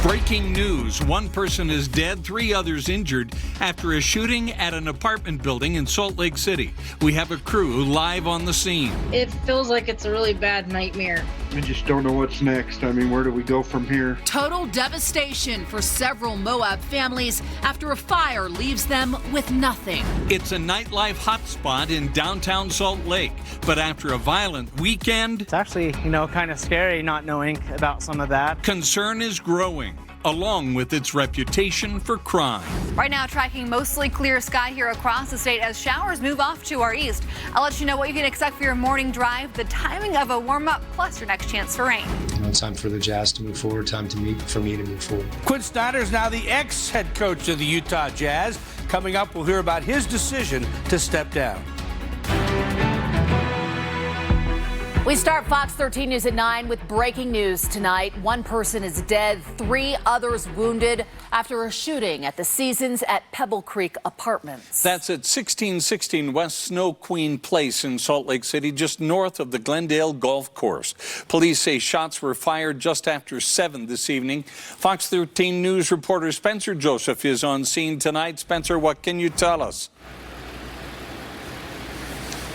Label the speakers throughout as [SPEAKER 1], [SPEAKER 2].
[SPEAKER 1] Breaking news. One person is dead, 3 others injured after a shooting at an apartment building in Salt Lake City. We have a crew live on the scene.
[SPEAKER 2] It feels like it's a really bad nightmare.
[SPEAKER 3] We just don't know what's next. I mean, where do we go from here?
[SPEAKER 4] Total devastation for several Moab families after a fire leaves them with nothing.
[SPEAKER 1] It's a nightlife hotspot in downtown Salt Lake, but after a violent weekend,
[SPEAKER 5] it's actually, kind of scary not knowing about some of that.
[SPEAKER 1] Concern is growing, along with its reputation for crime.
[SPEAKER 6] Right now, tracking mostly clear sky here across the state as showers move off to our east. I'll let you know what you can expect for your morning drive, the timing of a warm-up, plus your next chance for rain.
[SPEAKER 7] Time for the Jazz to move forward, for me to move forward.
[SPEAKER 8] Quinn Snyder is now the ex-head coach of the Utah Jazz. Coming up, we'll hear about his decision to step down.
[SPEAKER 4] We start Fox 13 News at 9 with breaking news tonight. 1 person is dead, 3 others wounded after a shooting at the Seasons at Pebble Creek Apartments.
[SPEAKER 1] That's at 1616 West Snow Queen Place in Salt Lake City, just north of the Glendale Golf Course. Police say shots were fired just after 7 this evening. Fox 13 News reporter Spencer Joseph is on scene tonight. Spencer, what can you tell us?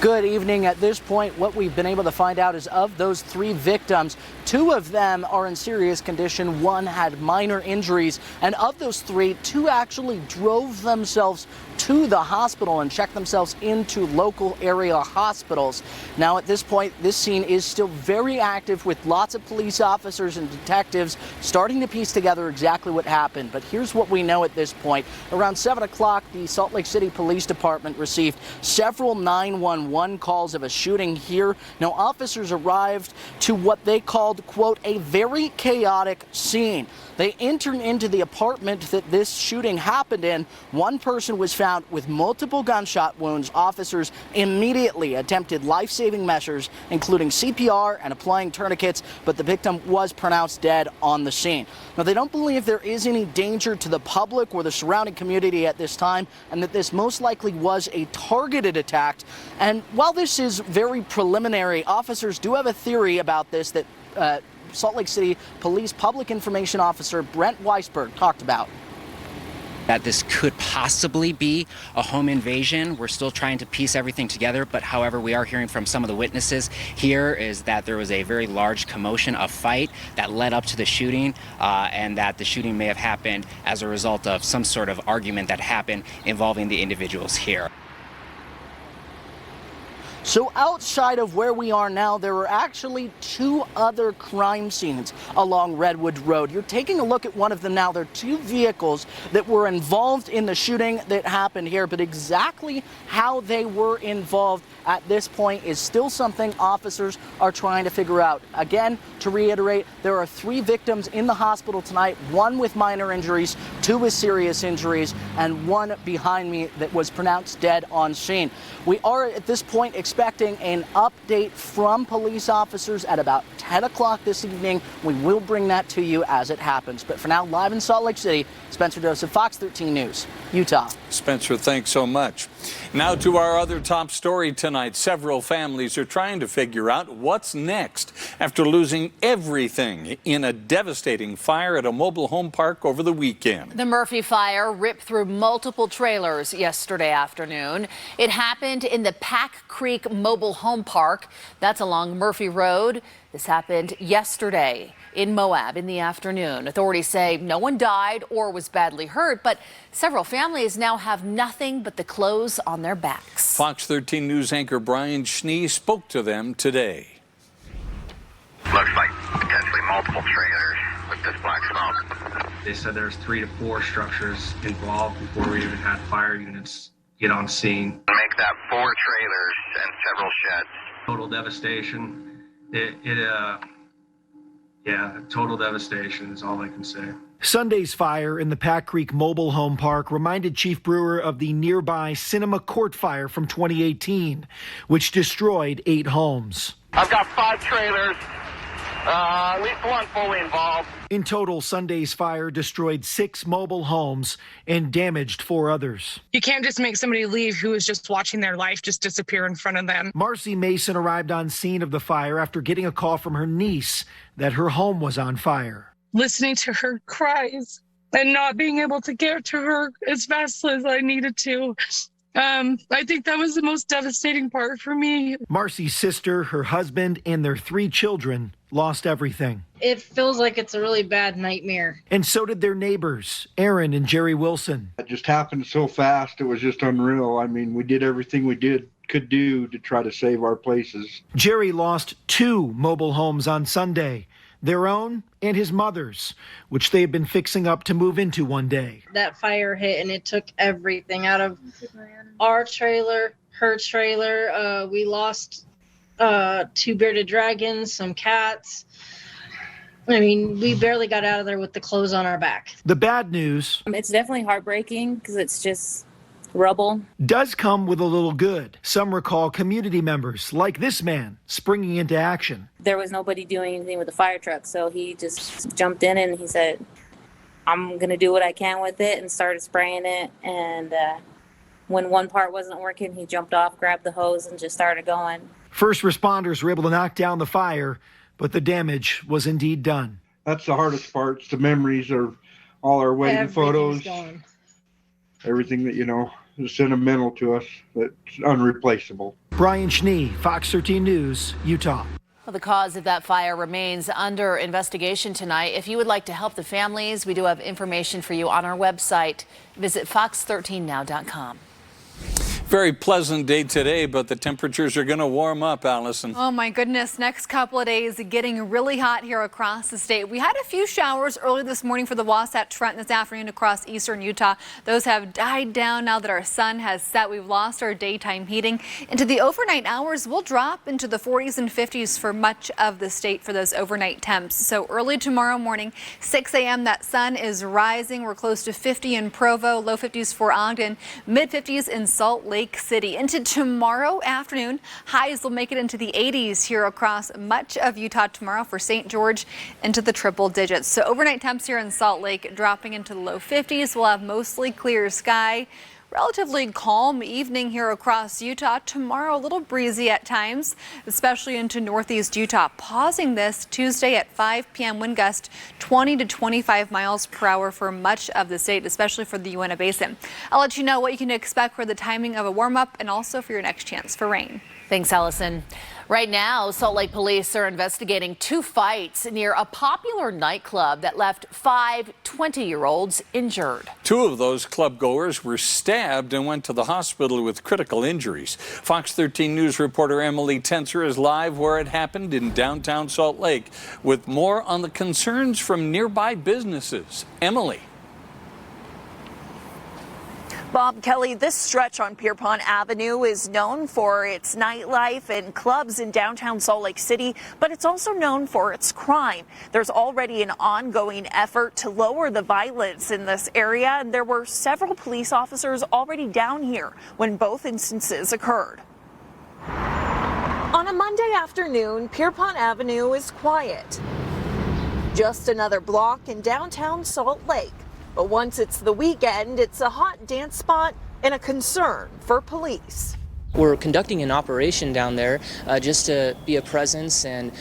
[SPEAKER 9] Good evening. At this point, what we've been able to find out is of those 3 victims, 2 of them are in serious condition. 1 had minor injuries. And of those 3, 2 actually drove themselves to the hospital and checked themselves into local area hospitals. Now, at this point, this scene is still very active with lots of police officers and detectives starting to piece together exactly what happened. But here's what we know at this point. Around 7 o'clock, the Salt Lake City Police Department received several 911 calls of a shooting here. Now, officers arrived to what they called, quote, a very chaotic scene. They entered into the apartment that this shooting happened in. 1 person was found with multiple gunshot wounds. Officers immediately attempted life-saving measures, including CPR and applying tourniquets, but the victim was pronounced dead on the scene. Now, they don't believe there is any danger to the public or the surrounding community at this time, and that this most likely was a targeted attack. And while this is very preliminary, officers do have a theory about this that Salt Lake City Police Public Information Officer Brent Weisberg talked about.
[SPEAKER 10] That this could possibly be a home invasion. We're still trying to piece everything together, but however, we are hearing from some of the witnesses here is that there was a very large commotion, a fight that led up to the shooting, and that the shooting may have happened as a result of some sort of argument that happened involving the individuals here.
[SPEAKER 9] So outside of where we are now, there are actually 2 other crime scenes along Redwood Road. You're taking a look at one of them now. There are 2 vehicles that were involved in the shooting that happened here, but exactly how they were involved at this point is still something officers are trying to figure out. Again, to reiterate, there are 3 victims in the hospital tonight, 1 with minor injuries, 2 with serious injuries, and 1 behind me that was pronounced dead on scene. We are at this point expecting an update from police officers at about 10 o'clock this evening. We will bring that to you as it happens. But for now, live in Salt Lake City, Spencer Joseph, Fox 13 News, Utah.
[SPEAKER 1] Spencer, thanks so much. Now to our other top story tonight. Several families are trying to figure out what's next after losing everything in a devastating fire at a mobile home park over the weekend.
[SPEAKER 4] The Murphy fire ripped through multiple trailers yesterday afternoon. It happened in the Pack Creek Mobile Home Park. That's along Murphy Road. This happened yesterday in Moab in the afternoon. Authorities say no one died or was badly hurt, but several families now have nothing but the clothes on their backs.
[SPEAKER 1] Fox 13 News anchor Brian Schnee spoke to them today.
[SPEAKER 11] Looks like potentially multiple trailers with this black smoke.
[SPEAKER 12] They said there's 3 to 4 structures involved before we even had fire units get on scene.
[SPEAKER 11] Make that 4 trailers and several sheds.
[SPEAKER 12] Total devastation. Total devastation is all I can say.
[SPEAKER 13] Sunday's fire in the Pack Creek Mobile Home Park reminded Chief Brewer of the nearby Cinema Court fire from 2018, which destroyed 8 homes.
[SPEAKER 11] I've got 5 trailers, at least 1 fully involved.
[SPEAKER 13] In total, Sunday's fire destroyed 6 mobile homes and damaged 4 others.
[SPEAKER 14] You can't just make somebody leave who is just watching their life just disappear in front of them.
[SPEAKER 13] Marcy Mason arrived on scene of the fire after getting a call from her niece that her home was on fire.
[SPEAKER 14] listening to her cries and not being able to get to her as fast as I needed to. I think that was the most devastating part for me.
[SPEAKER 13] Marcy's sister, her husband, and their 3 children lost everything.
[SPEAKER 2] It feels like it's a really bad nightmare.
[SPEAKER 13] And so did their neighbors, Aaron and Jerry Wilson.
[SPEAKER 3] It just happened so fast. It was just unreal. I mean, we did everything we could do to try to save our places.
[SPEAKER 13] Jerry lost 2 mobile homes on Sunday, their own and his mother's, which they had been fixing up to move into one day.
[SPEAKER 2] That fire hit and it took everything out of our trailer, her trailer. We lost 2 bearded dragons, some cats. I mean, we barely got out of there with the clothes on our back.
[SPEAKER 13] The bad news,
[SPEAKER 15] it's definitely heartbreaking because it's just rubble,
[SPEAKER 13] does come with a little good. Some recall community members like this man springing into action.
[SPEAKER 15] There was nobody doing anything with the fire truck, so he just jumped in and he said, I'm going to do what I can with it, and started spraying it. And when one part wasn't working, he jumped off, grabbed the hose, and just started going.
[SPEAKER 13] First responders were able to knock down the fire, but the damage was indeed done.
[SPEAKER 3] That's the hardest part. It's the memories of all our wedding photos.
[SPEAKER 2] Gone.
[SPEAKER 3] Everything that, is sentimental to us, that's unreplaceable.
[SPEAKER 13] Brian Schnee, Fox 13 News, Utah.
[SPEAKER 4] Well, the cause of that fire remains under investigation tonight. If you would like to help the families, we do have information for you on our website. Visit fox13now.com.
[SPEAKER 1] Very pleasant day today, but the temperatures are going to warm up, Allison.
[SPEAKER 6] Oh my goodness, next couple of days getting really hot here across the state. We had a few showers early this morning for the Wasatch Front, this afternoon across eastern Utah. Those have died down now that our sun has set. We've lost our daytime heating. Into the overnight hours, we'll drop into the 40s and 50s for much of the state for those overnight temps. So early tomorrow morning, 6 a.m., that sun is rising. We're close to 50 in Provo, low 50s for Ogden, mid 50s in Salt Lake City. Into tomorrow afternoon, highs will make it into the 80s here across much of Utah tomorrow. For St. George, into the triple digits. So overnight temps here in Salt Lake dropping into the low 50s. We'll have mostly clear sky. Relatively calm evening here across Utah. Tomorrow, a little breezy at times, especially into northeast Utah. Pausing this Tuesday at 5 p.m. wind gust 20 to 25 miles per hour for much of the state, especially for the Uinta Basin. I'll let you know what you can expect for the timing of a warm up and also for your next chance for rain.
[SPEAKER 4] Thanks, Allison. Right now, Salt Lake police are investigating 2 fights near a popular nightclub that left 5 20-year-olds injured. 2
[SPEAKER 1] of those club goers were stabbed and went to the hospital with critical injuries. Fox 13 News reporter Emily Tenser is live where it happened in downtown Salt Lake with more on the concerns from nearby businesses. Emily.
[SPEAKER 16] Bob Kelly, this stretch on Pierpont Avenue is known for its nightlife and clubs in downtown Salt Lake City, but it's also known for its crime. There's already an ongoing effort to lower the violence in this area, and there were several police officers already down here when both instances occurred. On a Monday afternoon, Pierpont Avenue is quiet. Just another block in downtown Salt Lake. But once it's the weekend, it's a hot dance spot and a concern for police.
[SPEAKER 17] We're conducting an operation down there just to be a presence and,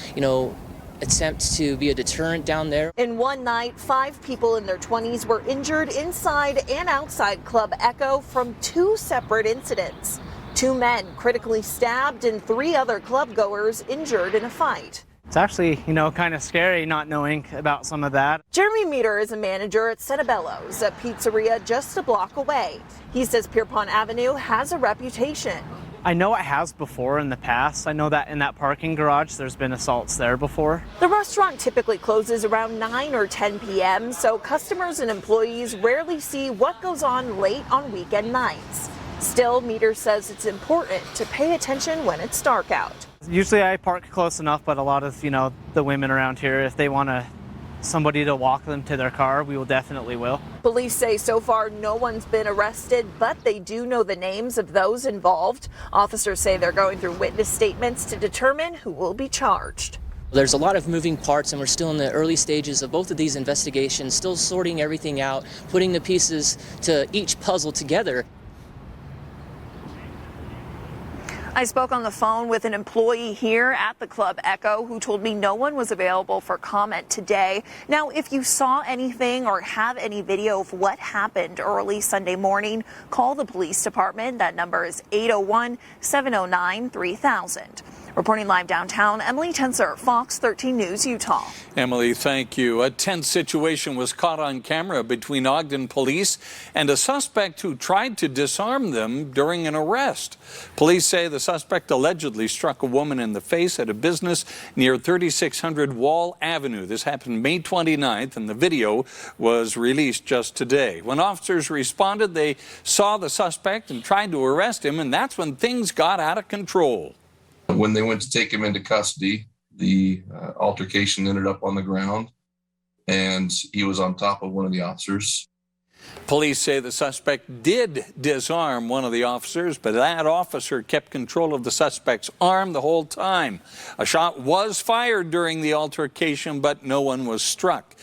[SPEAKER 17] attempt to be a deterrent down there.
[SPEAKER 16] In one night, 5 people in their 20s were injured inside and outside Club Echo from 2 separate incidents. 2 men critically stabbed and 3 other club goers injured in a fight.
[SPEAKER 5] It's actually, kind of scary not knowing about some of that.
[SPEAKER 16] Jeremy Meter is a manager at Cetabello's, a pizzeria just a block away. He says Pierpont Avenue has a reputation.
[SPEAKER 5] I know it has before in the past. I know that in that parking garage, there's been assaults there before.
[SPEAKER 16] The restaurant typically closes around 9 or 10 p.m., so customers and employees rarely see what goes on late on weekend nights. Still, Meter says it's important to pay attention when it's dark out.
[SPEAKER 5] Usually I park close enough, but a lot of, the women around here, if they want somebody to walk them to their car, we will definitely will.
[SPEAKER 16] Police say so far no one's been arrested, but they do know the names of those involved. Officers say they're going through witness statements to determine who will be charged.
[SPEAKER 17] There's a lot of moving parts, and we're still in the early stages of both of these investigations, still sorting everything out, putting the pieces to each puzzle together.
[SPEAKER 16] I spoke on the phone with an employee here at the Club Echo who told me no one was available for comment today. Now, if you saw anything or have any video of what happened early Sunday morning, call the police department. That number is 801-709-3000. Reporting live downtown, Emily Tenser, Fox 13 News, Utah.
[SPEAKER 1] Emily, thank you. A tense situation was caught on camera between Ogden police and a suspect who tried to disarm them during an arrest. Police say the suspect allegedly struck a woman in the face at a business near 3600 Wall Avenue. This happened May 29th, and the video was released just today. When officers responded, they saw the suspect and tried to arrest him, and that's when things got out of control.
[SPEAKER 18] When they went to take him into custody, the altercation ended up on the ground, and he was on top of one of the officers.
[SPEAKER 1] Police say the suspect did disarm one of the officers, but that officer kept control of the suspect's arm the whole time. A shot was fired during the altercation, but no one was struck.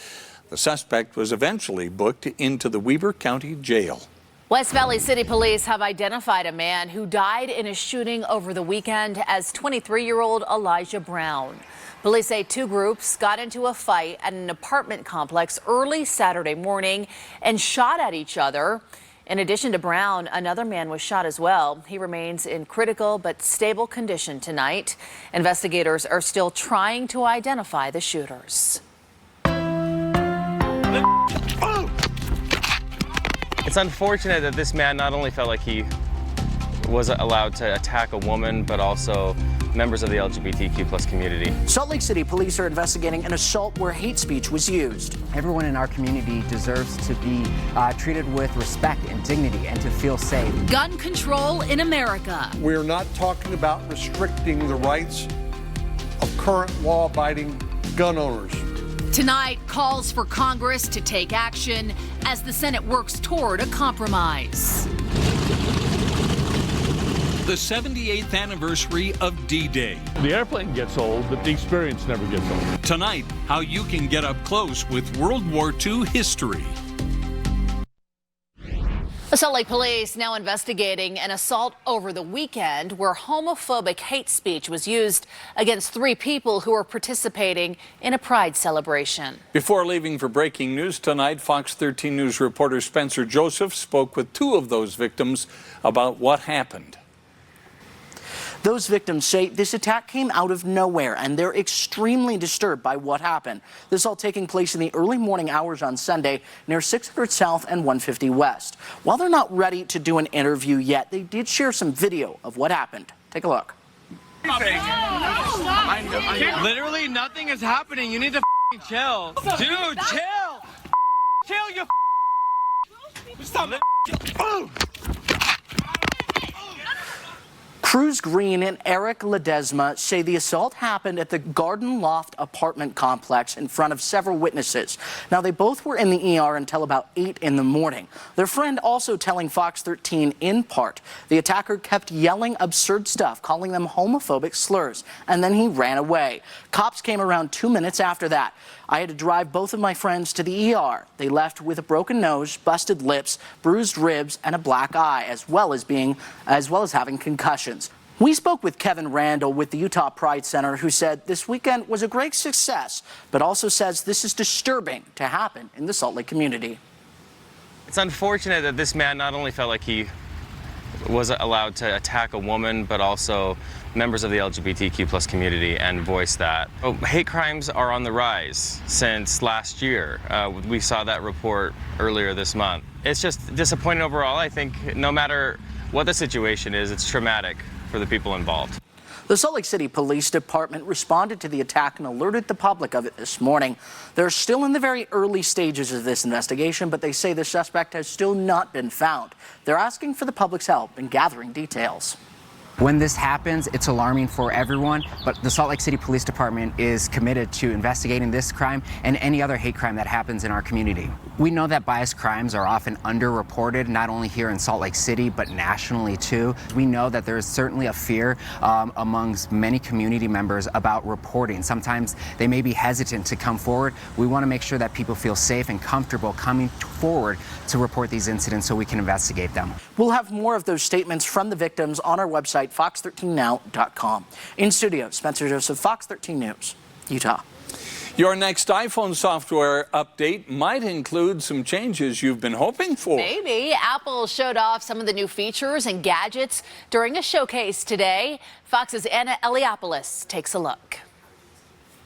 [SPEAKER 1] The suspect was eventually booked into the Weber County Jail.
[SPEAKER 4] West Valley City Police have identified a man who died in a shooting over the weekend as 23-year-old Elijah Brown. Police say two groups got into a fight at an apartment complex early Saturday morning and shot at each other. In addition to Brown, another man was shot as well. He remains in critical but stable condition tonight. Investigators are still trying to identify the shooters.
[SPEAKER 19] It's unfortunate that this man not only felt like he was allowed to attack a woman, but also members of the LGBTQ+ community.
[SPEAKER 9] Salt Lake City police are investigating an assault where hate speech was used.
[SPEAKER 20] Everyone in our community deserves to be treated with respect and dignity and to feel safe.
[SPEAKER 4] Gun control in America.
[SPEAKER 21] We're not talking about restricting the rights of current law-abiding gun owners.
[SPEAKER 4] Tonight, calls for Congress to take action as the Senate works toward a compromise. The 78th anniversary of D-Day.
[SPEAKER 22] The airplane gets old, but the experience never gets old.
[SPEAKER 1] Tonight, how you can get up close with World War II history.
[SPEAKER 4] The Salt Lake Police now investigating an assault over the weekend where homophobic hate speech was used against three people who were participating in a pride celebration.
[SPEAKER 1] Before leaving for breaking news tonight, Fox 13 News reporter Spencer Joseph spoke with two of those victims about what happened.
[SPEAKER 9] Those victims say this attack came out of nowhere, and they're extremely disturbed by what happened. This all taking place in the early morning hours on Sunday near 600 South and 150 West. While they're not ready to do an interview yet, they did share some video of what happened. Take a look.
[SPEAKER 23] Literally nothing is happening. You need to chill. Dude, chill. Chill, you stop.
[SPEAKER 9] Cruz Green and Eric Ledesma say the assault happened at the Garden Loft apartment complex in front of several witnesses. Now, they both were in the ER until about 8 in the morning. Their friend also telling Fox 13 in part, the attacker kept yelling absurd stuff, calling them homophobic slurs, and then he ran away. Cops came around 2 minutes after that. I had to drive both of my friends to the ER. They left with a broken nose, busted lips, bruised ribs, and a black eye, as well as having concussions. We spoke with Kevin Randall with the Utah Pride Center, who said this weekend was a great success, but also says this is disturbing to happen in the Salt Lake community.
[SPEAKER 19] It's unfortunate that this man not only felt like he was allowed to attack a woman, but also members of the LGBTQ+ community and voice that. Hate crimes are on the rise since last year. We saw that report earlier this month. It's just disappointing overall. I think no matter what the situation is, it's traumatic for the people involved.
[SPEAKER 9] The Salt Lake City Police Department responded to the attack and alerted the public of it this morning. They're still in the very early stages of this investigation, but they say the suspect has still not been found. They're asking for the public's help in gathering details.
[SPEAKER 20] When this happens, it's alarming for everyone, but the Salt Lake City Police Department is committed to investigating this crime and any other hate crime that happens in our community. We know that biased crimes are often underreported, not only here in Salt Lake City, but nationally too. We know that there is certainly a fear amongst many community members about reporting. Sometimes they may be hesitant to come forward. We want to make sure that people feel safe and comfortable coming forward to report these incidents so we can investigate them.
[SPEAKER 9] We'll have more of those statements from the victims on our website website, fox13now.com. In studio, Spencer Joseph, Fox 13 News, Utah.
[SPEAKER 1] Your next iPhone software update might include some changes you've been hoping for.
[SPEAKER 4] Maybe. Apple showed off some of the new features and gadgets during a showcase today. Fox's Anna Eliopoulos takes a look.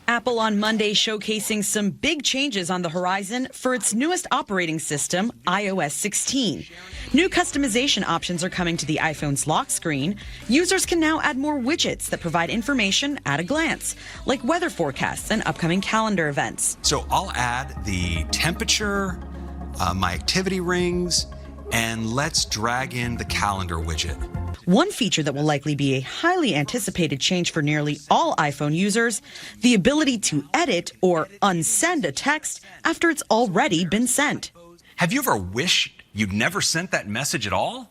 [SPEAKER 7] Apple on Monday showcasing some big changes on the horizon for its newest operating system, iOS 16. New customization options are coming to the iPhone's lock screen. Users can now add more widgets that provide information at a glance, like weather forecasts and upcoming calendar events.
[SPEAKER 8] So I'll add the temperature, my activity rings, and let's drag in the calendar widget.
[SPEAKER 7] One feature that will likely be a highly anticipated change for nearly all iPhone users, the ability to edit or unsend a text after it's already been sent.
[SPEAKER 8] Have you ever wished you'd never sent that message at all?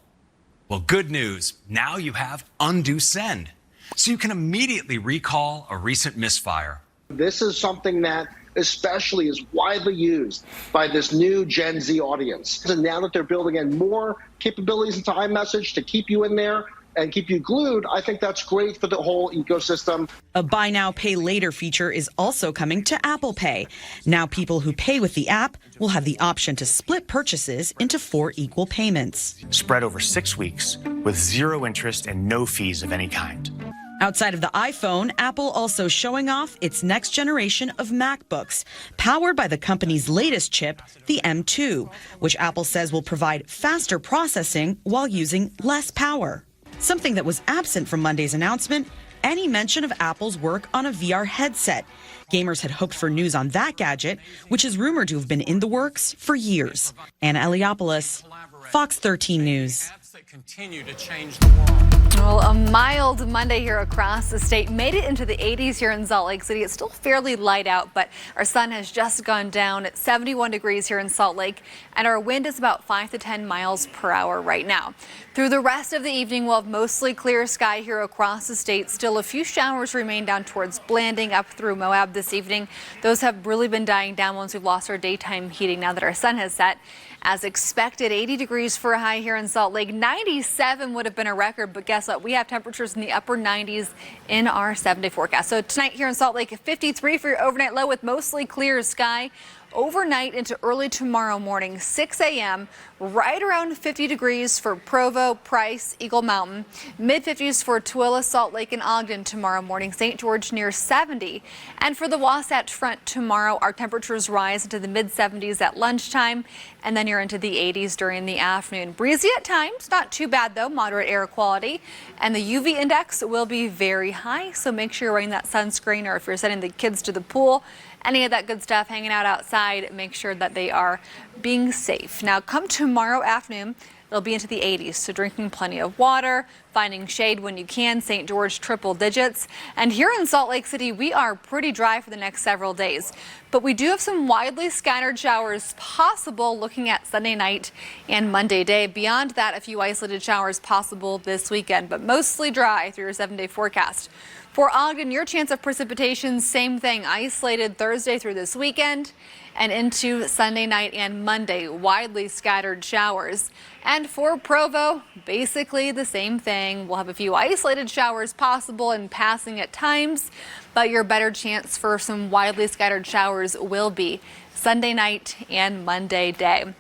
[SPEAKER 8] Well, good news. Now you have undo send, so you can immediately recall a recent misfire.
[SPEAKER 10] This is something that especially is widely used by this new Gen Z audience. And now that they're building in more capabilities into iMessage to keep you in there and keep you glued, I think that's great for the whole ecosystem.
[SPEAKER 7] A buy now, pay later feature is also coming to Apple Pay. Now people who pay with the app will have the option to split purchases into 4 equal payments.
[SPEAKER 24] Spread over 6 weeks with 0 interest and no fees of any kind.
[SPEAKER 7] Outside of the iPhone, Apple also showing off its next generation of MacBooks, powered by the company's latest chip, the M2, which Apple says will provide faster processing while using less power. Something that was absent from Monday's announcement, any mention of Apple's work on a VR headset. Gamers had hoped for news on that gadget, which is rumored to have been in the works for years. Anna Eliopoulos, Fox 13 News.
[SPEAKER 1] Continue to change the world.
[SPEAKER 6] Well, a mild Monday here across the state made it into the 80s here in Salt Lake City. It's still fairly light out, but our sun has just gone down at 71 degrees here in Salt Lake, and our wind is about 5 to 10 miles per hour right now. Through the rest of the evening, we'll have mostly clear sky here across the state. Still a few showers remain down towards Blanding up through Moab this evening. Those have really been dying down once we've lost our daytime heating now that our sun has set. As expected, 80 degrees for a high here in Salt Lake. 97 would have been a record, but guess what? We have temperatures in the upper 90s in our 7-day forecast. So tonight here in Salt Lake, 53 for your overnight low with mostly clear sky. Overnight into early tomorrow morning, 6 a.m., right around 50 degrees for Provo, Price, Eagle Mountain. Mid-50s for Tooele, Salt Lake, and Ogden tomorrow morning. St. George near 70. And for the Wasatch Front tomorrow, our temperatures rise into the mid-70s at lunchtime, and then you're into the 80s during the afternoon. Breezy at times, not too bad though, moderate air quality. And the UV index will be very high, so make sure you're wearing that sunscreen, or if you're sending the kids to the pool, any of that good stuff, hanging out outside, make sure that they are being safe. Now, come tomorrow afternoon, it'll be into the 80s, so drinking plenty of water, finding shade when you can. St. George triple digits. And here in Salt Lake City, we are pretty dry for the next several days. But we do have some widely scattered showers possible looking at Sunday night and Monday day. Beyond that, a few isolated showers possible this weekend, but mostly dry through your 7-day forecast. For Ogden, your chance of precipitation, same thing, isolated Thursday through this weekend and into Sunday night and Monday, widely scattered showers. And for Provo, basically the same thing. We'll have a few isolated showers possible and passing at times, but your better chance for some widely scattered showers will be Sunday night and Monday day.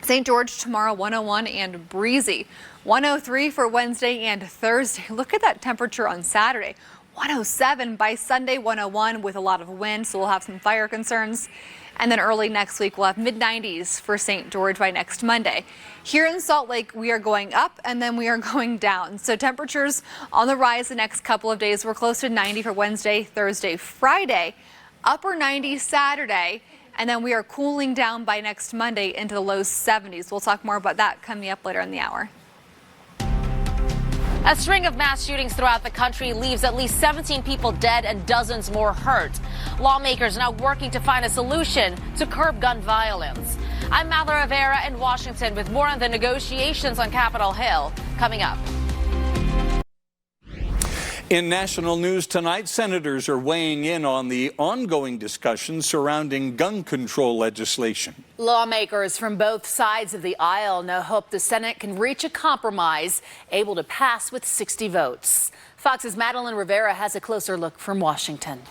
[SPEAKER 6] St. George tomorrow, 101 and breezy. 103 for Wednesday and Thursday. Look at that temperature on Saturday. 107 by Sunday, 101 with a lot of wind, so we'll have some fire concerns. And then early next week, we'll have mid-90s for St. George by next Monday. Here in Salt Lake, we are going up and then we are going down. So temperatures on the rise the next couple of days. We're close to 90 for Wednesday, Thursday, Friday, upper 90s Saturday, and then we are cooling down by next Monday into the low 70s. We'll talk more about that coming up later in the hour.
[SPEAKER 25] A string of mass shootings throughout the country leaves at least 17 people dead and dozens more hurt. Lawmakers now working to find a solution to curb gun violence. I'm Mallory Rivera in Washington with more on the negotiations on Capitol Hill coming up.
[SPEAKER 1] In national news tonight, senators are weighing in on the ongoing discussion surrounding gun control legislation.
[SPEAKER 4] Lawmakers from both sides of the aisle now hope the Senate can reach a compromise able to pass with 60 votes. Fox's Madeline Rivera has a closer look from Washington.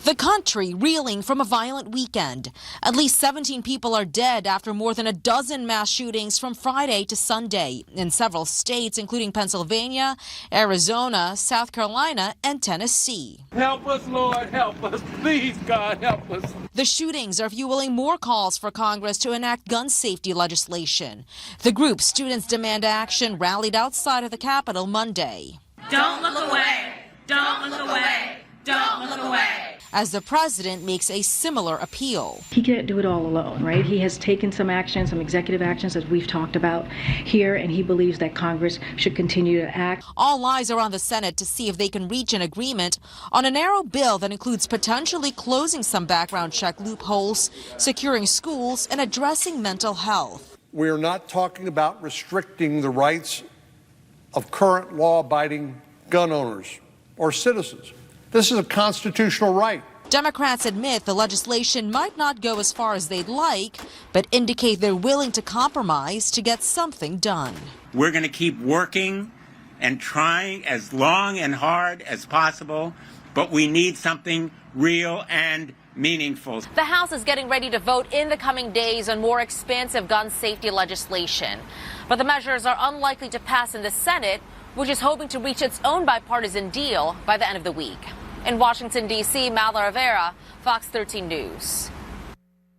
[SPEAKER 2] The country reeling from a violent weekend. At least 17 people are dead after more than a dozen mass shootings from Friday to Sunday in several states, including Pennsylvania, Arizona, South Carolina, and Tennessee.
[SPEAKER 23] Help us, Lord, help us. Please, God, help us.
[SPEAKER 2] The shootings are fueling more calls for Congress to enact gun safety legislation. The group Students Demand Action rallied outside of the Capitol Monday.
[SPEAKER 11] Don't look away. Don't look away. Don't look away.
[SPEAKER 2] As the president makes a similar appeal.
[SPEAKER 12] He can't do it all alone, right? He has taken some action, some executive actions as we've talked about here, and he believes that Congress should continue to act.
[SPEAKER 2] All eyes are on the Senate to see if they can reach an agreement on a narrow bill that includes potentially closing some background check loopholes, securing schools, and addressing mental health.
[SPEAKER 21] We are not talking about restricting the rights of current law-abiding gun owners or citizens. This is a constitutional right.
[SPEAKER 2] Democrats admit the legislation might not go as far as they'd like, but indicate they're willing to compromise to get something done.
[SPEAKER 14] We're going to keep working and trying as long and hard as possible, but we need something real and meaningful.
[SPEAKER 25] The House is getting ready to vote in the coming days on more expansive gun safety legislation. But the measures are unlikely to pass in the Senate, which is hoping to reach its own bipartisan deal by the end of the week. In Washington, D.C., Madeline Rivera, Fox 13 News.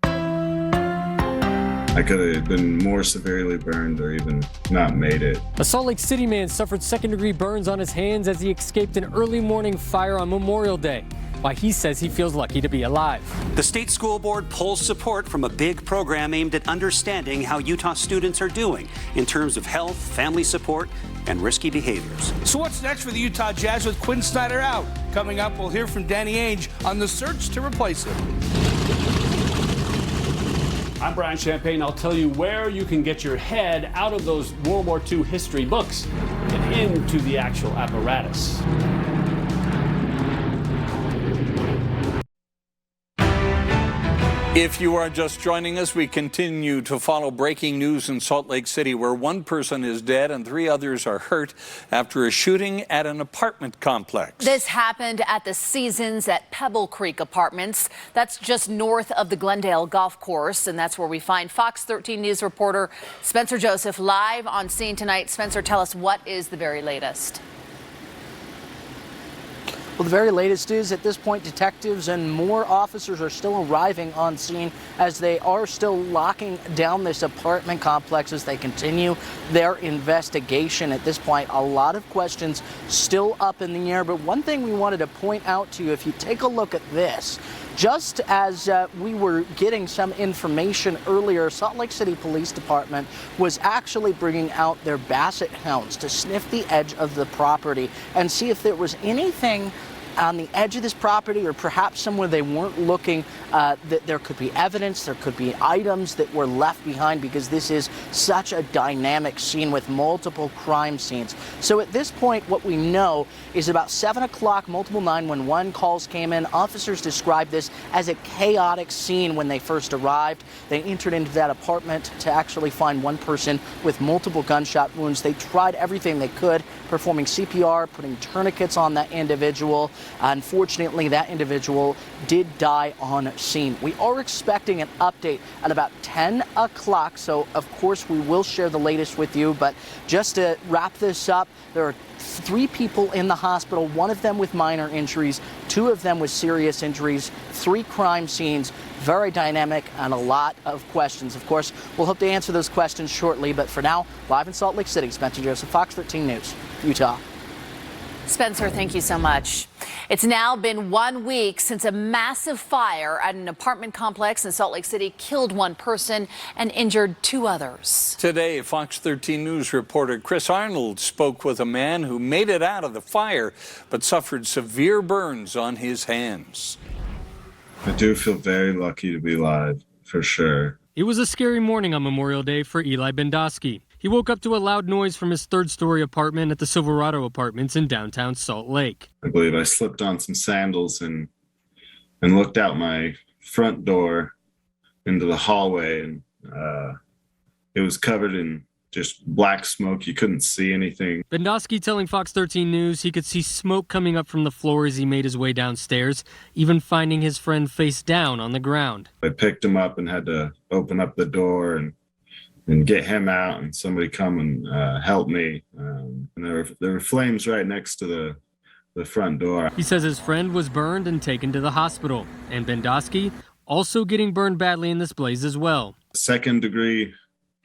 [SPEAKER 15] I could have been more severely burned or even not made it.
[SPEAKER 26] A Salt Lake City man suffered second-degree burns on his hands as he escaped an early morning fire on Memorial Day. Why he says he feels lucky to be alive.
[SPEAKER 27] The state school board pulls support from a big program aimed at understanding how Utah students are doing in terms of health, family support, and risky behaviors.
[SPEAKER 23] So what's next for the Utah Jazz with Quinn Snyder out? Coming up, we'll hear from Danny Ainge on the search to replace him.
[SPEAKER 22] I'm Brian Champagne. I'll tell you where you can get your head out of those World War II history books and into the actual apparatus.
[SPEAKER 1] If you are just joining us, we continue to follow breaking news in Salt Lake City, where one person is dead and 3 others are hurt after a shooting at an apartment complex.
[SPEAKER 4] This happened at the Seasons at Pebble Creek Apartments. That's just north of the Glendale Golf Course, and that's where we find Fox 13 News reporter Spencer Joseph live on scene tonight. Spencer, tell us what is the very latest.
[SPEAKER 9] Well, the very latest is at this point, detectives and more officers are still arriving on scene as they are still locking down this apartment complex as they continue their investigation. At this point, a lot of questions still up in the air. But one thing we wanted to point out to you, if you take a look at this, just as we were getting some information earlier, Salt Lake City Police Department was actually bringing out their basset hounds to sniff the edge of the property and see if there was anything on the edge of this property or perhaps somewhere they weren't looking, that there could be evidence, there could be items that were left behind, because this is such a dynamic scene with multiple crime scenes. So at this point, what we know is about 7 o'clock, multiple 911 calls came in. Officers described this as a chaotic scene when they first arrived. They entered into that apartment to actually find one person with multiple gunshot wounds. They tried everything they could, performing CPR, putting tourniquets on that individual. Unfortunately, that individual did die on scene. We are expecting an update at about 10 o'clock, so of course we will share the latest with you. But just to wrap this up, there are 3 people in the hospital, 1 of them with minor injuries, 2 of them with serious injuries, 3 crime scenes, very dynamic, and a lot of questions. Of course, we'll hope to answer those questions shortly, but for now, live in Salt Lake City, Spencer Joseph, Fox 13 News, Utah.
[SPEAKER 4] Spencer, thank you so much. It's now been 1 week since a massive fire at an apartment complex in Salt Lake City killed 1 person and injured 2 others.
[SPEAKER 1] Today, Fox 13 News reporter Chris Arnold spoke with a man who made it out of the fire but suffered severe burns on his hands.
[SPEAKER 15] I do feel very lucky to be alive, for sure.
[SPEAKER 26] It was a scary morning on Memorial Day for Eli Bendosky. He woke up to a loud noise from his third-story apartment at the Silverado Apartments in downtown Salt Lake.
[SPEAKER 15] I believe I slipped on some sandals and looked out my front door into the hallway, and it was covered in just black smoke. You couldn't see anything.
[SPEAKER 26] Bendosky telling Fox 13 News he could see smoke coming up from the floor as he made his way downstairs, even finding his friend face down on the ground.
[SPEAKER 15] I picked him up and had to open up the door and get him out, and somebody come and help me. And there were flames right next to the front door.
[SPEAKER 26] He says his friend was burned and taken to the hospital, and Bendosky also getting burned badly in this blaze as well.
[SPEAKER 15] 2nd-degree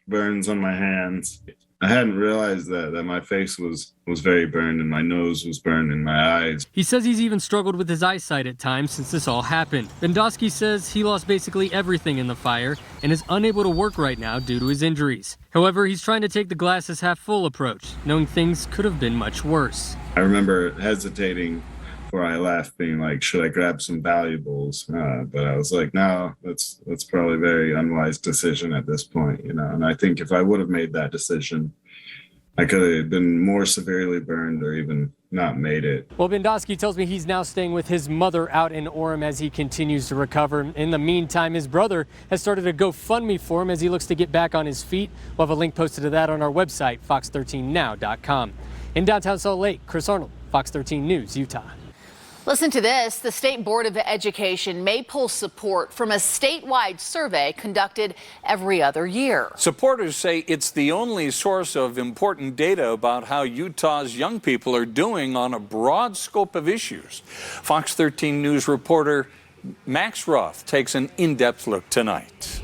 [SPEAKER 15] burns on my hands. I hadn't realized that my face was very burned and my nose was burned and my eyes.
[SPEAKER 26] He says he's even struggled with his eyesight at times since this all happened. Bendosky says he lost basically everything in the fire and is unable to work right now due to his injuries. However, he's trying to take the glass half full approach, knowing things could have been much worse.
[SPEAKER 15] I remember hesitating before I left, being like, should I grab some valuables? But I was like, no, that's probably a very unwise decision at this point, And I think if I would have made that decision, I could have been more severely burned or even not made it.
[SPEAKER 26] Well, Bendosky tells me he's now staying with his mother out in Orem as he continues to recover. In the meantime, his brother has started a GoFundMe for him as he looks to get back on his feet. We'll have a link posted to that on our website, fox13now.com. In downtown Salt Lake, Chris Arnold, Fox 13 News, Utah.
[SPEAKER 4] Listen to this. The State Board of Education may pull support from a statewide survey conducted every other year.
[SPEAKER 1] Supporters say it's the only source of important data about how Utah's young people are doing on a broad scope of issues. Fox 13 News reporter Max Roth takes an in-depth look tonight.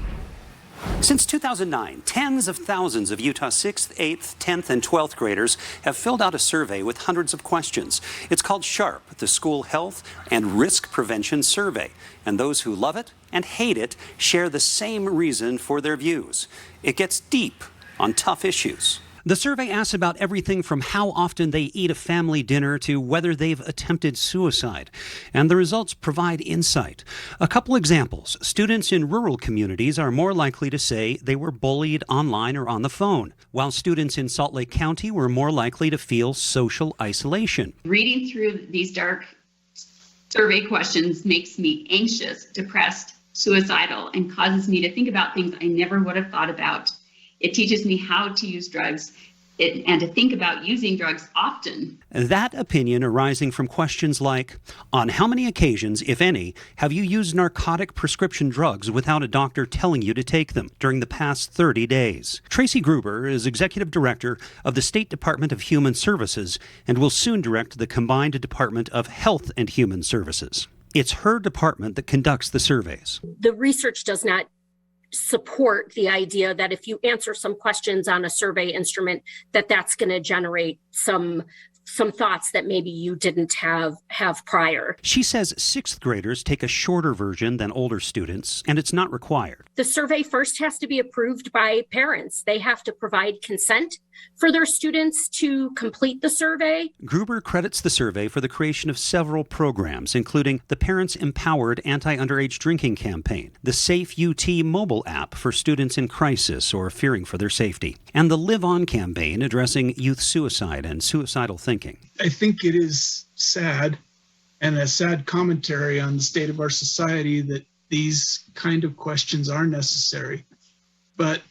[SPEAKER 27] Since 2009, tens of thousands of Utah 6th, 8th, 10th, and 12th graders have filled out a survey with hundreds of questions. It's called SHARP, the School Health and Risk Prevention Survey. And those who love it and hate it share the same reason for their views. It gets deep on tough issues. The survey asks about everything from how often they eat a family dinner to whether they've attempted suicide. And the results provide insight. A couple examples. Students in rural communities are more likely to say they were bullied online or on the phone, while students in Salt Lake County were more likely to feel social isolation.
[SPEAKER 3] Reading through these dark survey questions makes me anxious, depressed, suicidal, and causes me to think about things I never would have thought about. It teaches me how to use drugs and to think about using drugs often.
[SPEAKER 27] That opinion arising from questions like, on how many occasions, if any, have you used narcotic prescription drugs without a doctor telling you to take them during the past 30 days? Tracy Gruber is Executive Director of the State Department of Human Services and will soon direct the combined Department of Health and Human Services. It's her department that conducts the surveys.
[SPEAKER 5] The research does not support the idea that if you answer some questions on a survey instrument, that's going to generate some thoughts that maybe you didn't have prior.
[SPEAKER 27] She says 6th graders take a shorter version than older students, and it's not required.
[SPEAKER 5] The survey first has to be approved by parents. They have to provide consent for their students to complete the survey.
[SPEAKER 27] Gruber credits the survey for the creation of several programs, including the Parents Empowered Anti-Underage Drinking Campaign, the Safe UT mobile app for students in crisis or fearing for their safety, and the Live On campaign addressing youth suicide and suicidal thinking.
[SPEAKER 13] I think it is sad and a sad commentary on the state of our society that these kind of questions are necessary. But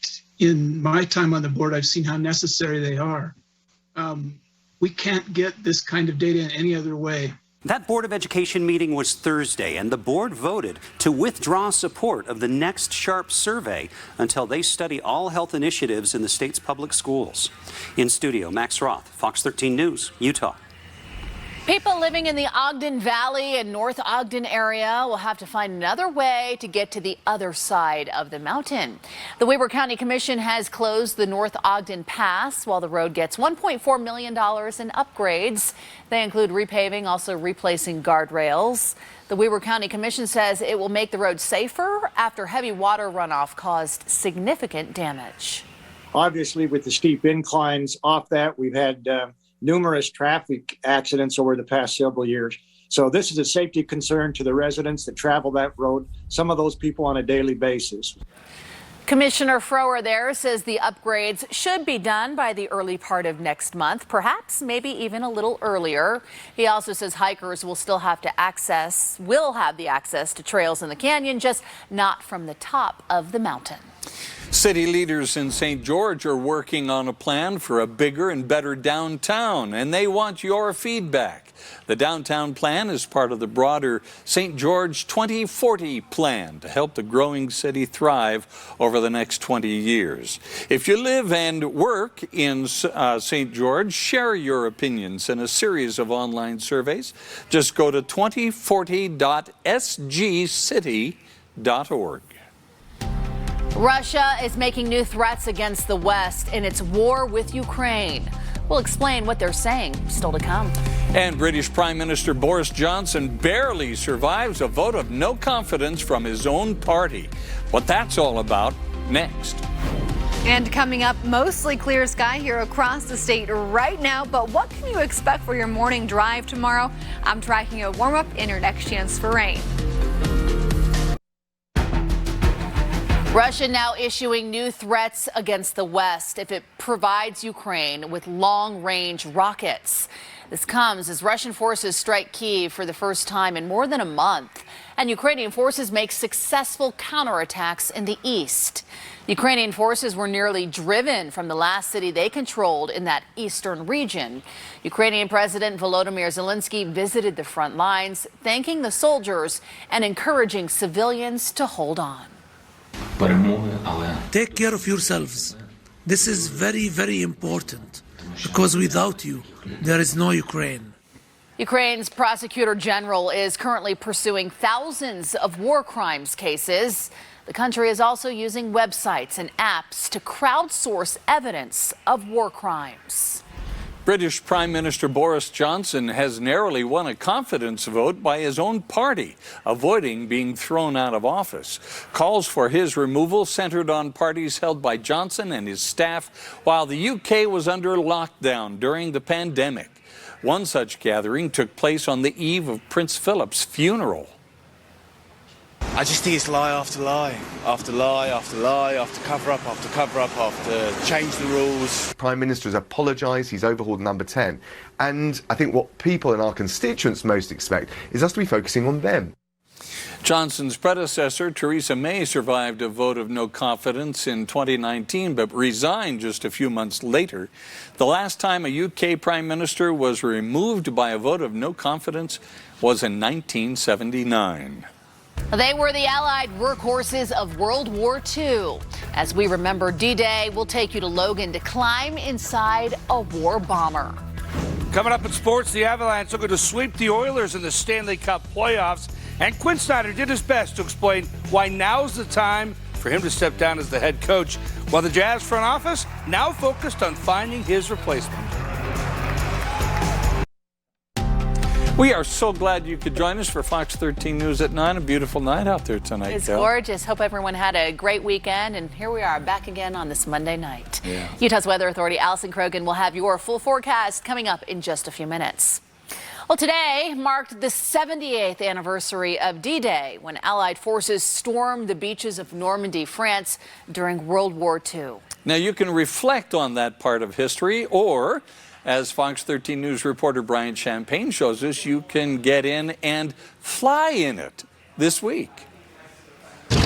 [SPEAKER 13] in my time on the board, I've seen how necessary they are. We can't get this kind of data in any other way.
[SPEAKER 27] That Board of Education meeting was Thursday, and the board voted to withdraw support of the next SHARP survey until they study all health initiatives in the state's public schools. In studio, Max Roth, Fox 13 News, Utah.
[SPEAKER 4] People living in the Ogden Valley and North Ogden area will have to find another way to get to the other side of the mountain. The Weber County Commission has closed the North Ogden Pass while the road gets $1.4 million in upgrades. They include repaving, also replacing guardrails. The Weber County Commission says it will make the road safer after heavy water runoff caused significant damage.
[SPEAKER 16] Obviously, with the steep inclines off that, we've had numerous traffic accidents over the past several years. So this is a safety concern to the residents that travel that road, some of those people on a daily basis.
[SPEAKER 4] Commissioner Frower there says the upgrades should be done by the early part of next month, perhaps maybe even a little earlier. He also says hikers will have the access to trails in the canyon, just not from the top of the mountain.
[SPEAKER 1] City leaders in St. George are working on a plan for a bigger and better downtown, and they want your feedback. The downtown plan is part of the broader St. George 2040 plan to help the growing city thrive over the next 20 years. If you live and work in St. George, share your opinions in a series of online surveys. Just go to 2040.sgcity.org.
[SPEAKER 4] Russia is making new threats against the West in its war with Ukraine. We'll explain what they're saying, still to come.
[SPEAKER 1] And British Prime Minister Boris Johnson barely survives a vote of no confidence from his own party. What that's all about, next.
[SPEAKER 6] And coming up, mostly clear sky here across the state right now. But what can you expect for your morning drive tomorrow? I'm tracking a warm-up and your next chance for rain.
[SPEAKER 4] Russia now issuing new threats against the West if it provides Ukraine with long-range rockets. This comes as Russian forces strike Kyiv for the first time in more than a month, and Ukrainian forces make successful counterattacks in the east. Ukrainian forces were nearly driven from the last city they controlled in that eastern region. Ukrainian President Volodymyr Zelensky visited the front lines, thanking the soldiers and encouraging civilians to hold on.
[SPEAKER 8] Take care of yourselves. This is very, very important, because without you, there is no Ukraine.
[SPEAKER 4] Ukraine's prosecutor general is currently pursuing thousands of war crimes cases. The country is also using websites and apps to crowdsource evidence of war crimes.
[SPEAKER 1] British Prime Minister Boris Johnson has narrowly won a confidence vote by his own party, avoiding being thrown out of office. Calls for his removal centered on parties held by Johnson and his staff while the UK was under lockdown during the pandemic. One such gathering took place on the eve of Prince Philip's funeral.
[SPEAKER 23] I just think it's lie after lie, after lie, after lie, after cover up, after cover up, after change the rules.
[SPEAKER 10] Prime Minister has apologised, he's overhauled number 10. And I think what people and our constituents most expect is us to be focusing on them.
[SPEAKER 1] Johnson's predecessor, Theresa May, survived a vote of no confidence in 2019, but resigned just a few months later. The last time a UK Prime Minister was removed by a vote of no confidence was in 1979.
[SPEAKER 4] They were the Allied workhorses of World War II. As we remember D-Day, we'll take you to Logan to climb inside a war bomber.
[SPEAKER 23] Coming up in sports, the Avalanche looking to sweep the Oilers in the Stanley Cup playoffs. And Quinn Snyder did his best to explain why now's the time for him to step down as the head coach, while the Jazz front office now focused on finding his replacement.
[SPEAKER 1] We are so glad you could join us for Fox 13 News at 9. A beautiful night out there tonight.
[SPEAKER 4] It's gorgeous. Hope everyone had a great weekend. And here we are back again on this Monday night.
[SPEAKER 1] Yeah.
[SPEAKER 4] Utah's Weather Authority Allison Krogan will have your full forecast coming up in just a few minutes. Well, today marked the 78th anniversary of D-Day, when Allied forces stormed the beaches of Normandy, France during World War II.
[SPEAKER 1] Now, you can reflect on that part of history, or, as Fox 13 News reporter Brian Champagne shows us, you can get in and fly in it this week.
[SPEAKER 22] The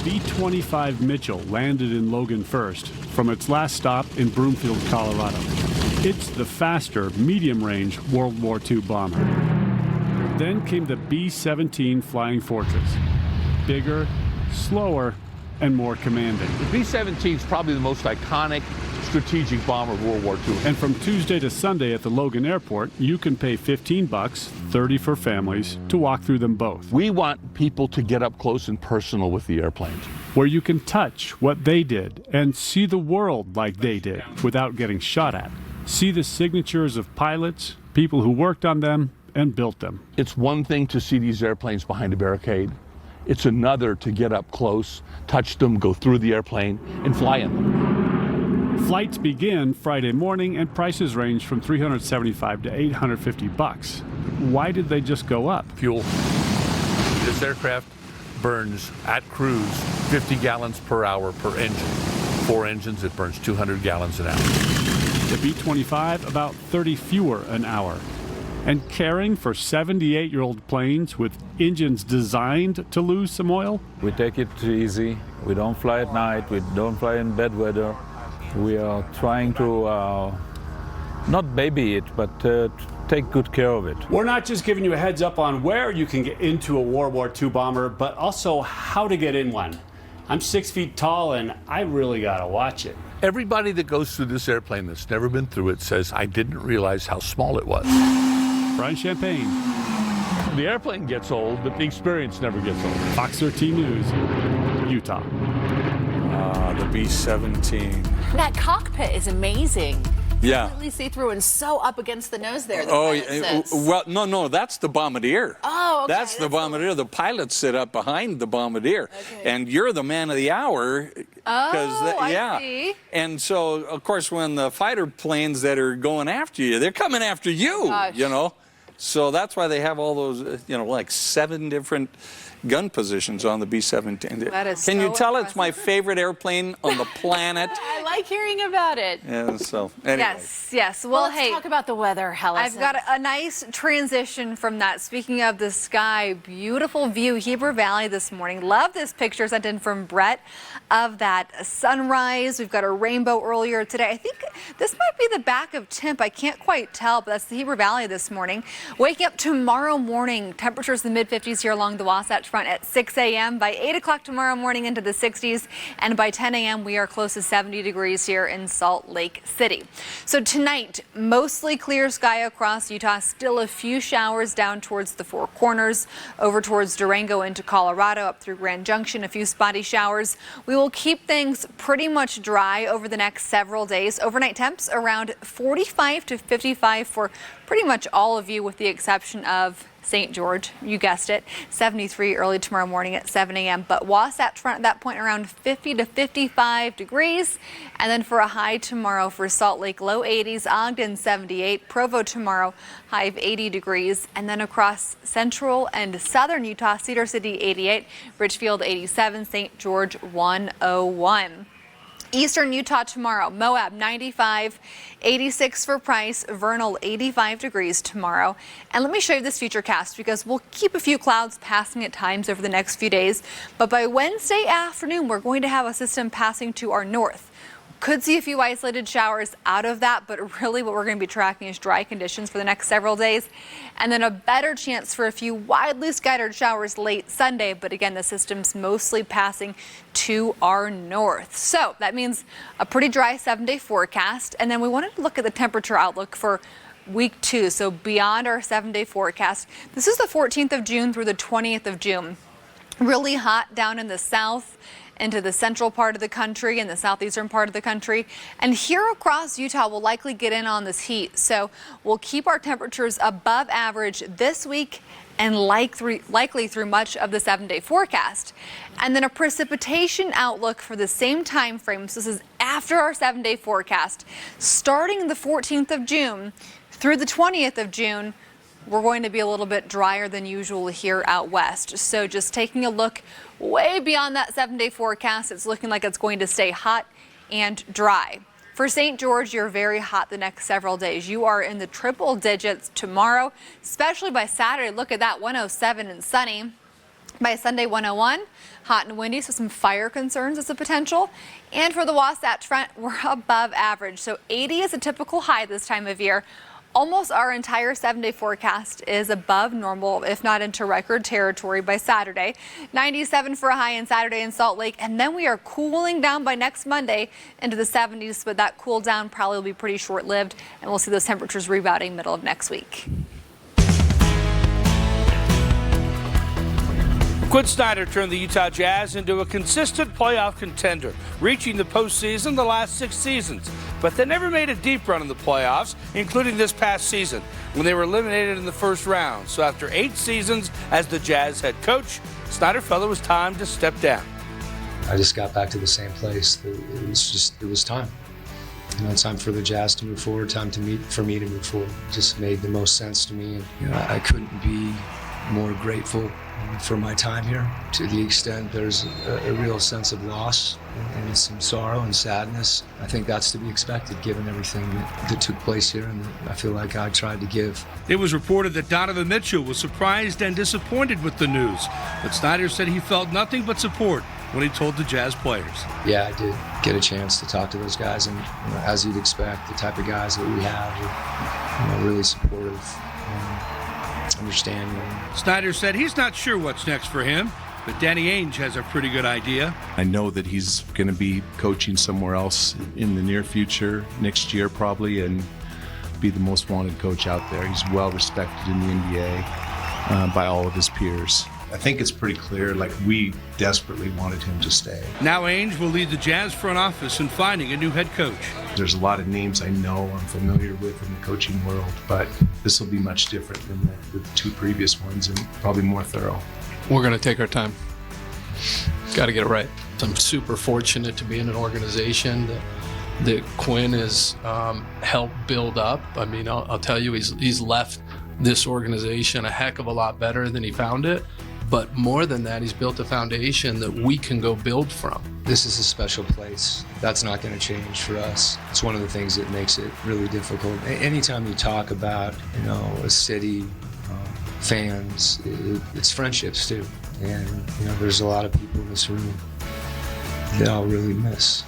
[SPEAKER 22] B-25 Mitchell landed in Logan first from its last stop in Broomfield, Colorado. It's the faster, medium-range World War II bomber. Then came the B-17 Flying Fortress. Bigger, slower, and more commanding.
[SPEAKER 17] The B-17 is probably the most iconic strategic bomber of World War II.
[SPEAKER 22] And from Tuesday to Sunday at the Logan Airport, you can pay $15, $30 for families, to walk through them both.
[SPEAKER 17] We want people to get up close and personal with the airplanes.
[SPEAKER 22] Where you can touch what they did and see the world like they did without getting shot at. See the signatures of pilots, people who worked on them and built them.
[SPEAKER 17] It's one thing to see these airplanes behind a barricade. It's another to get up close, touch them, go through the airplane, and fly in them.
[SPEAKER 22] Flights begin Friday morning and prices range from $375 to $850. Why did they just go up?
[SPEAKER 17] Fuel. This aircraft burns at cruise 50 gallons per hour per engine. 4 engines, it burns 200 gallons an hour.
[SPEAKER 22] The B-25, about 30 fewer an hour. And caring for 78-year-old planes with engines designed to lose some oil?
[SPEAKER 7] We take it easy. We don't fly at night. We don't fly in bad weather. We are trying to not baby it, but take good care of it.
[SPEAKER 22] We're not just giving you a heads up on where you can get into a World War II bomber, but also how to get in one. I'm 6 feet tall, and I really gotta watch it.
[SPEAKER 17] Everybody that goes through this airplane that's never been through it says, I didn't realize how small it was.
[SPEAKER 22] Brian Champagne.
[SPEAKER 17] The airplane gets old, but the experience never gets old.
[SPEAKER 22] Fox 13 News, Utah.
[SPEAKER 1] The B-17.
[SPEAKER 4] That cockpit is amazing.
[SPEAKER 1] Yeah.
[SPEAKER 4] Completely see-through and so up against the nose there. The
[SPEAKER 1] Oh,
[SPEAKER 4] pilot sits.
[SPEAKER 1] well, no, that's the bombardier.
[SPEAKER 4] Oh, okay.
[SPEAKER 1] That's the bombardier. The pilots sit up behind the bombardier, and you're the man of the hour.
[SPEAKER 6] I see.
[SPEAKER 1] And so, of course, when the fighter planes that are going after you, they're coming after you.
[SPEAKER 4] Gosh.
[SPEAKER 1] You know, so that's why they have all those, like 7 different gun positions on the B-17.
[SPEAKER 6] That is
[SPEAKER 1] Can you
[SPEAKER 6] so
[SPEAKER 1] tell it's my favorite airplane on the planet?
[SPEAKER 4] I like hearing about it.
[SPEAKER 1] Yeah. So anyway.
[SPEAKER 6] Yes.
[SPEAKER 4] Well,
[SPEAKER 6] Well,
[SPEAKER 4] let's
[SPEAKER 6] hey,
[SPEAKER 4] talk about the weather, Helen.
[SPEAKER 6] I've got a nice transition from that. Speaking of the sky, beautiful view, Heber Valley this morning. Love this picture sent in from Brett of that sunrise. We've got a rainbow earlier today. I think this might be the back of Temp. I can't quite tell, but that's the Heber Valley this morning. Waking up tomorrow morning, temperatures in the mid-50s here along the Wasatch Front at 6 a.m. By 8 o'clock tomorrow morning into the 60s, and by 10 a.m. we are close to 70 degrees here in Salt Lake City. So tonight, mostly clear sky across Utah, still a few showers down towards the Four Corners, over towards Durango into Colorado, up through Grand Junction, a few spotty showers. We will keep things pretty much dry over the next several days. Overnight temps around 45 to 55 for pretty much all of you, with the exception of St. George, you guessed it, 73 early tomorrow morning at 7 a.m. But Wasatch Front at that point around 50 to 55 degrees. And then for a high tomorrow for Salt Lake, low 80s, Ogden 78, Provo tomorrow, high of 80 degrees. And then across central and southern Utah, Cedar City 88, Richfield 87, St. George 101. Eastern Utah tomorrow, Moab 95, 86 for Price, Vernal 85 degrees tomorrow. And let me show you this futurecast because we'll keep a few clouds passing at times over the next few days. But by Wednesday afternoon, we're going to have a system passing to our north. Could see a few isolated showers out of that, but really what we're going to be tracking is dry conditions for the next several days. And then a better chance for a few widely scattered showers late Sunday. But again, the system's mostly passing to our north. So that means a pretty dry 7-day forecast. And then we wanted to look at the temperature outlook for week 2. So beyond our 7-day forecast, this is the 14th of June through the 20th of June. Really hot down in the south, into the central part of the country and the southeastern part of the country. And here across Utah, we'll likely get in on this heat. So we'll keep our temperatures above average this week and likely through much of the 7-day forecast. And then a precipitation outlook for the same time frame. So this is after our 7-day forecast. Starting the 14th of June through the 20th of June, we're going to be a little bit drier than usual here out west. So just taking a look way beyond that 7-day forecast, it's looking like it's going to stay hot and dry. For St. George, you're very hot the next several days. You are in the triple digits tomorrow, especially by Saturday. Look at that, 107 and sunny. By Sunday, 101, hot and windy, so some fire concerns as a potential. And for the Wasatch Front, we're above average. So 80 is a typical high this time of year. Almost our entire 7-day forecast is above normal, if not into record territory by Saturday. 97 for a high on Saturday in Salt Lake, and then we are cooling down by next Monday into the 70s, but that cool down probably will be pretty short-lived, and we'll see those temperatures rebounding middle of next week.
[SPEAKER 23] Quinn Snyder turned the Utah Jazz into a consistent playoff contender, reaching the postseason the last 6 seasons. But they never made a deep run in the playoffs, including this past season, when they were eliminated in the first round. So after 8 seasons as the Jazz head coach, Snyder felt it was time to step down.
[SPEAKER 11] I just got back to the same place. It was time. Time for the Jazz to move forward, for me to move forward. It just made the most sense to me. And, I couldn't be more grateful for my time here. To the extent there's a real sense of loss and some sorrow and sadness, I think that's to be expected given everything that took place here, and I feel like I tried to give.
[SPEAKER 23] It was reported that Donovan Mitchell was surprised and disappointed with the news, but Snyder said he felt nothing but support when he told the Jazz players.
[SPEAKER 11] Yeah, I did get a chance to talk to those guys, and as you'd expect, the type of guys that we have are really supportive, understanding.
[SPEAKER 23] Snyder said he's not sure what's next for him, but Danny Ainge has a pretty good idea.
[SPEAKER 2] I know that he's going to be coaching somewhere else in the near future, next year probably, and be the most wanted coach out there. He's well respected in the NBA by all of his peers. I think it's pretty clear, like, we desperately wanted him to stay.
[SPEAKER 23] Now Ainge will lead the Jazz front office in finding a new head coach.
[SPEAKER 2] There's a lot of names I know I'm familiar with in the coaching world, but this will be much different than the two previous ones and probably more thorough.
[SPEAKER 12] We're going to take our time. Got to get it right. I'm super fortunate to be in an organization that Quinn has helped build up. I mean, I'll tell you, he's left this organization a heck of a lot better than he found it. But more than that, he's built a foundation that we can go build from.
[SPEAKER 11] This is a special place. That's not going to change for us. It's one of the things that makes it really difficult. Anytime you talk about, a city, fans, it's friendships too. And, there's a lot of people in this room that I'll really miss.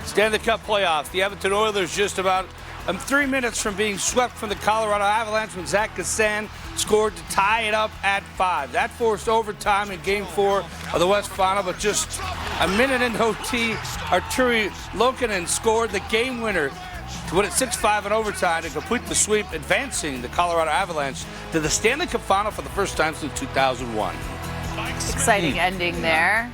[SPEAKER 23] Stanley Cup playoffs. The Edmonton Oilers just about 3 minutes from being swept from the Colorado Avalanche when Zach Gassan scored to tie it up at 5. That forced overtime in Game 4 of the West Final, but just a minute in OT, Arturi Lokinen scored the game winner to win it 6-5 in overtime to complete the sweep, advancing the Colorado Avalanche to the Stanley Cup Final for the first time since 2001.
[SPEAKER 4] Exciting ending there.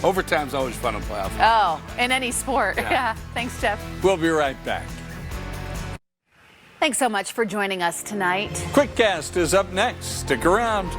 [SPEAKER 23] Overtime's always fun in playoffs.
[SPEAKER 4] Oh, in any sport. Yeah. Thanks, Jeff.
[SPEAKER 1] We'll be right back.
[SPEAKER 4] Thanks so much for joining us tonight.
[SPEAKER 1] QuickCast is up next. Stick around.